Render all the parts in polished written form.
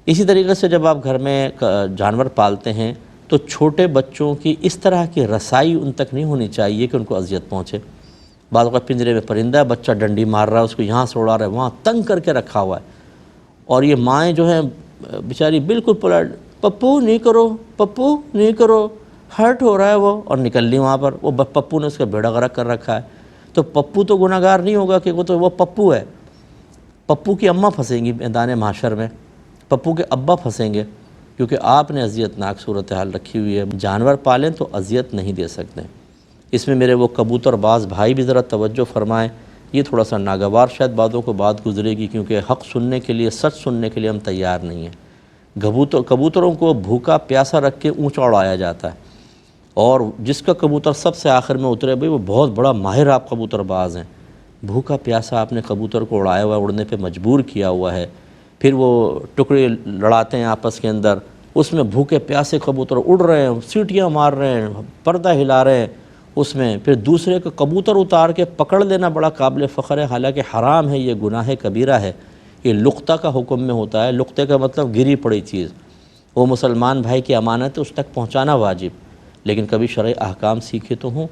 اسی طریقے سے جب آپ گھر میں جانور پالتے ہیں تو چھوٹے بچوں کی اس طرح کی رسائی ان تک نہیں ہونی چاہیے کہ ان کو اذیت پہنچے۔ بعض اوقات پنجرے میں پرندہ ہے، بچہ ڈنڈی مار رہا ہے، اس کو یہاں سے اڑا رہا ہے، وہاں تنگ کر کے رکھا ہوا ہے، اور یہ مائیں جو ہیں بیچاری بالکل پلٹ، پپو نہیں کرو، پپو نہیں کرو، ہرٹ ہو رہا ہے وہ، اور نکل لی وہاں پر، وہ پپو نے اس کا بیڑا غرق کر رکھا ہے۔ تو پپو تو گناہ گار نہیں ہوگا کہ وہ پپو ہے، پپو کی اماں پھنسیں گی میدان محشر میں، پپو کے ابا پھنسیں گے، کیونکہ آپ نے اذیت ناک صورتحال رکھی ہوئی ہے۔ جانور پالیں تو اذیت نہیں دے سکتے۔ اس میں میرے وہ کبوتر باز بھائی بھی ذرا توجہ فرمائیں، یہ تھوڑا سا ناگوار شاید بعضوں کو بات گزرے گی، کیونکہ حق سننے کے لیے، سچ سننے کے لیے ہم تیار نہیں ہیں۔ کبوتروں کو بھوکا پیاسا رکھ کے اونچا اڑایا جاتا ہے، اور جس کا کبوتر سب سے آخر میں اترے بھئی وہ بہت بڑا ماہر آپ کبوتر باز ہیں۔ بھوکا پیاسا آپ نے کبوتر کو اڑایا ہوا ہے، اڑنے پہ مجبور کیا ہوا ہے، پھر وہ ٹکڑے لڑاتے ہیں آپس کے اندر، اس میں بھوکے پیاسے کبوتر اڑ رہے ہیں، سیٹیاں مار رہے ہیں، پردہ ہلا رہے ہیں، اس میں پھر دوسرے کا کبوتر اتار کے پکڑ لینا بڑا قابل فخر ہے، حالانکہ حرام ہے، یہ گناہ کبیرہ ہے۔ یہ لقطہ کا حکم میں ہوتا ہے، لقطے کا مطلب گری پڑی چیز، وہ مسلمان بھائی کی امانت ہے، اس تک پہنچانا واجب، لیکن کبھی شرعی احکام سیکھے تو ہوں۔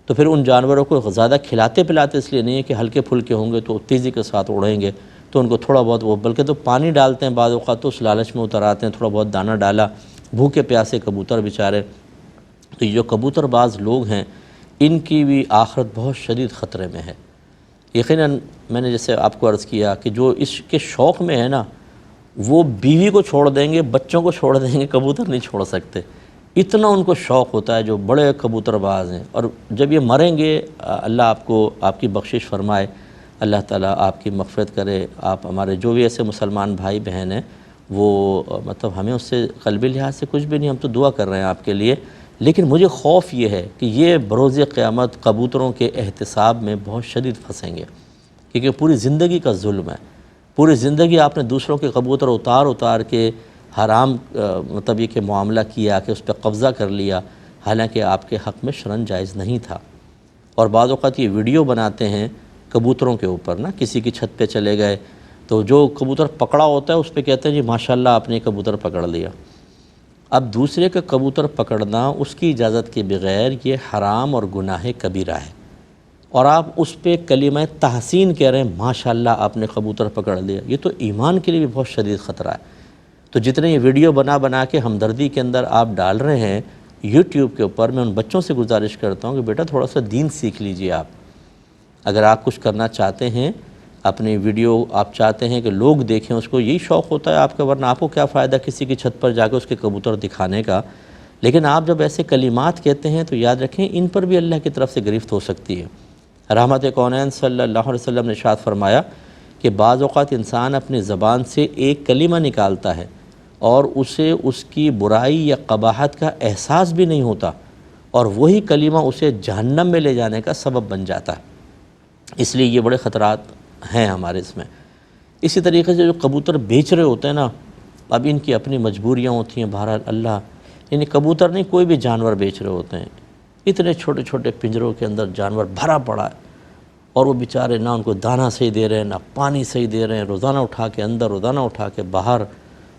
تو پھر ان جانوروں کو زیادہ کھلاتے پلاتے اس لیے نہیں ہے کہ ہلکے پھلکے ہوں گے تو تیزی کے ساتھ اڑیں گے، تو ان کو تھوڑا بہت وہ، بلکہ تو پانی ڈالتے ہیں بعض اوقات، تو اس لالچ میں اتر آتے ہیں، تھوڑا بہت دانہ ڈالا، بھوکے پیاسے کبوتر بیچارے۔ تو یہ جو کبوتر باز لوگ ہیں، ان کی بھی آخرت بہت شدید خطرے میں ہے۔ یقیناً میں نے جیسے آپ کو عرض کیا کہ جو اس کے شوق میں ہے نا، وہ بیوی کو چھوڑ دیں گے، بچوں کو چھوڑ دیں گے، کبوتر نہیں چھوڑ سکتے، اتنا ان کو شوق ہوتا ہے جو بڑے کبوتر باز ہیں۔ اور جب یہ مریں گے، اللہ آپ کو آپ کی بخشش فرمائے، اللہ تعالیٰ آپ کی مغفرت کرے، آپ ہمارے جو بھی ایسے مسلمان بھائی بہن ہیں وہ مطلب ہمیں اس سے قلبی لحاظ سے کچھ بھی نہیں، ہم تو دعا کر رہے ہیں آپ کے لیے، لیکن مجھے خوف یہ ہے کہ یہ بروز قیامت کبوتروں کے احتساب میں بہت شدید پھنسیں گے، کیونکہ پوری زندگی کا ظلم ہے، پوری زندگی آپ نے دوسروں کے کبوتر اتار کے حرام مطلب یہ کہ معاملہ کیا کہ اس پہ قبضہ کر لیا، حالانکہ آپ کے حق میں شرعاً جائز نہیں تھا۔ اور بعض اوقات یہ ویڈیو بناتے ہیں کبوتروں کے اوپر نا، کسی کی چھت پہ چلے گئے تو جو کبوتر پکڑا ہوتا ہے اس پہ کہتے ہیں جی ماشاءاللہ آپ نے کبوتر پکڑ لیا۔ اب دوسرے کا کبوتر پکڑنا اس کی اجازت کے بغیر یہ حرام اور گناہ کبیرہ ہے، اور آپ اس پہ کلمہ تحسین کہہ رہے ہیں ماشاءاللہ آپ نے کبوتر پکڑ لیا، یہ تو ایمان کے لیے بھی بہت شدید خطرہ ہے۔ تو جتنے یہ ویڈیو بنا کے ہمدردی کے اندر آپ ڈال رہے ہیں یوٹیوب کے اوپر، میں ان بچوں سے گزارش کرتا ہوں کہ بیٹا تھوڑا سا دین سیکھ لیجئے آپ، اگر آپ کچھ کرنا چاہتے ہیں، اپنی ویڈیو آپ چاہتے ہیں کہ لوگ دیکھیں، اس کو یہی شوق ہوتا ہے آپ کا، ورنہ آپ کو کیا فائدہ کسی کی چھت پر جا کے اس کے کبوتر دکھانے کا۔ لیکن آپ جب ایسے کلمات کہتے ہیں تو یاد رکھیں ان پر بھی اللہ کی طرف سے گرفت ہو سکتی ہے۔ رحمت کونین صلی اللہ علیہ وسلم نے ارشاد فرمایا کہ بعض اوقات انسان اپنی زبان سے ایک کلمہ نکالتا ہے اور اسے اس کی برائی یا قباحت کا احساس بھی نہیں ہوتا، اور وہی کلمہ اسے جہنم میں لے جانے کا سبب بن جاتا ہے۔ اس لیے یہ بڑے خطرات ہیں ہمارے اس میں۔ اسی طریقے سے جو کبوتر بیچ رہے ہوتے ہیں نا، اب ان کی اپنی مجبوریاں ہوتی ہیں، بہرحال اللہ، یعنی کبوتر نہیں کوئی بھی جانور بیچ رہے ہوتے ہیں، اتنے چھوٹے چھوٹے پنجروں کے اندر جانور بھرا پڑا ہے، اور وہ بیچارے نہ ان کو دانہ صحیح دے رہے ہیں، نہ پانی صحیح دے رہے ہیں، روزانہ اٹھا کے اندر، روزانہ اٹھا کے باہر،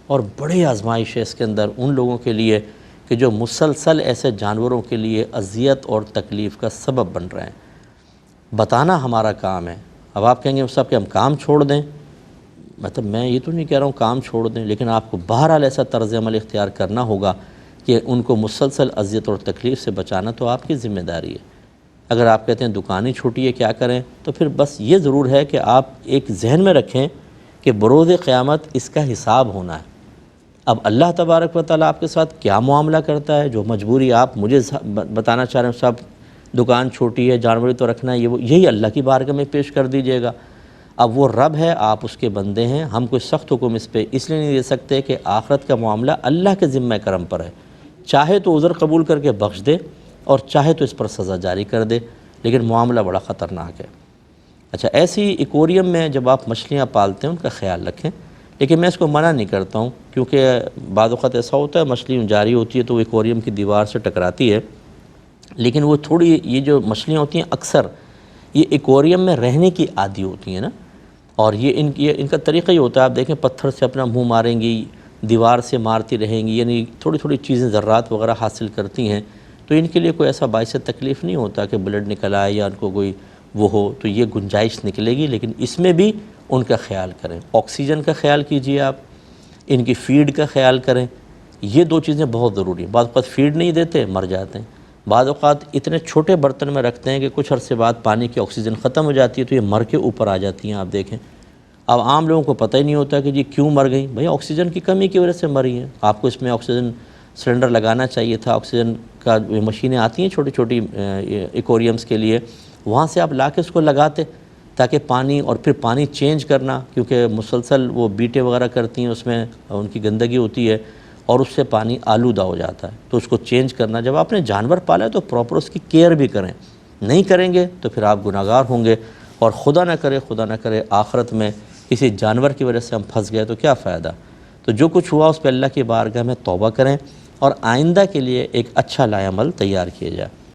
اور بڑی آزمائش ہے اس کے اندر ان لوگوں کے لیے کہ جو مسلسل ایسے جانوروں کے لیے اذیت اور تکلیف کا سبب بن رہے ہیں۔ بتانا ہمارا کام ہے۔ اب آپ کہیں گے صاحب کہ ہم کام چھوڑ دیں، مطلب میں یہ تو نہیں کہہ رہا ہوں کام چھوڑ دیں، لیکن آپ کو بہرحال ایسا طرز عمل اختیار کرنا ہوگا کہ ان کو مسلسل اذیت اور تکلیف سے بچانا تو آپ کی ذمہ داری ہے۔ اگر آپ کہتے ہیں دکان ہی چھوٹی ہے کیا کریں، تو پھر بس یہ ضرور ہے کہ آپ ایک ذہن میں رکھیں کہ بروز قیامت اس کا حساب ہونا ہے۔ اب اللہ تبارک و تعالیٰ آپ کے ساتھ کیا معاملہ کرتا ہے، جو مجبوری آپ مجھے بتانا چاہ رہے ہیں صاحب دکان چھوٹی ہے، جانوری تو رکھنا ہے، یہی اللہ کی بارگاہ میں پیش کر دیجئے گا۔ اب وہ رب ہے، آپ اس کے بندے ہیں، ہم کوئی سخت حکم اس پہ اس لیے نہیں دے سکتے کہ آخرت کا معاملہ اللہ کے ذمہ کرم پر ہے، چاہے تو عذر قبول کر کے بخش دے اور چاہے تو اس پر سزا جاری کر دے، لیکن معاملہ بڑا خطرناک ہے۔ اچھا، ایسی ایکویریم میں جب آپ مچھلیاں پالتے ہیں ان کا خیال رکھیں، لیکن میں اس کو منع نہیں کرتا ہوں، کیونکہ بعض اوقات ایسا ہوتا ہے مچھلی جاری ہوتی ہے تو وہ ایکویریم کی دیوار سے ٹکراتی ہے، لیکن وہ تھوڑی یہ جو مچھلیاں ہوتی ہیں اکثر یہ ایکویریم میں رہنے کی عادی ہوتی ہیں نا، اور یہ ان کا طریقہ ہی ہوتا ہے، آپ دیکھیں پتھر سے اپنا منہ ماریں گی، دیوار سے مارتی رہیں گی، یعنی تھوڑی تھوڑی چیزیں ذرات وغیرہ حاصل کرتی ہیں، تو ان کے لیے کوئی ایسا باعث تکلیف نہیں ہوتا کہ بلڈ نکل آئے یا ان کو کوئی وہ ہو، تو یہ گنجائش نکلے گی، لیکن اس میں بھی ان کا خیال کریں۔ آکسیجن کا خیال کیجئے، آپ ان کی فیڈ کا خیال کریں، یہ دو چیزیں بہت ضروری ہیں۔ بعض اوقات فیڈ نہیں دیتے، مر جاتے ہیں، بعض اوقات اتنے چھوٹے برتن میں رکھتے ہیں کہ کچھ عرصے بعد پانی کی آکسیجن ختم ہو جاتی ہے تو یہ مر کے اوپر آ جاتی ہیں، آپ دیکھیں۔ اب عام لوگوں کو پتہ ہی نہیں ہوتا کہ جی کیوں مر گئیں، بھئی آکسیجن کی کمی کی وجہ سے مری ہیں۔ آپ کو اس میں آکسیجن سلنڈر لگانا چاہیے تھا، آکسیجن کا مشینیں آتی ہیں چھوٹی چھوٹی ایکوریمز کے لیے، وہاں سے آپ لا کے اس کو لگاتے تاکہ پانی، اور پھر پانی چینج کرنا، کیونکہ مسلسل وہ بیٹیں وغیرہ کرتی ہیں، اس میں ان کی گندگی ہوتی ہے اور اس سے پانی آلودہ ہو جاتا ہے، تو اس کو چینج کرنا۔ جب آپ نے جانور پالا ہے تو پراپر اس کی کیئر بھی کریں، نہیں کریں گے تو پھر آپ گناہگار ہوں گے، اور خدا نہ کرے آخرت میں کسی جانور کی وجہ سے ہم پھنس گئے تو کیا فائدہ۔ تو جو کچھ ہوا اس پہ اللہ کی بارگاہ میں توبہ کریں، اور آئندہ کے لیے ایک اچھا لائحہ عمل تیار کیا جائے۔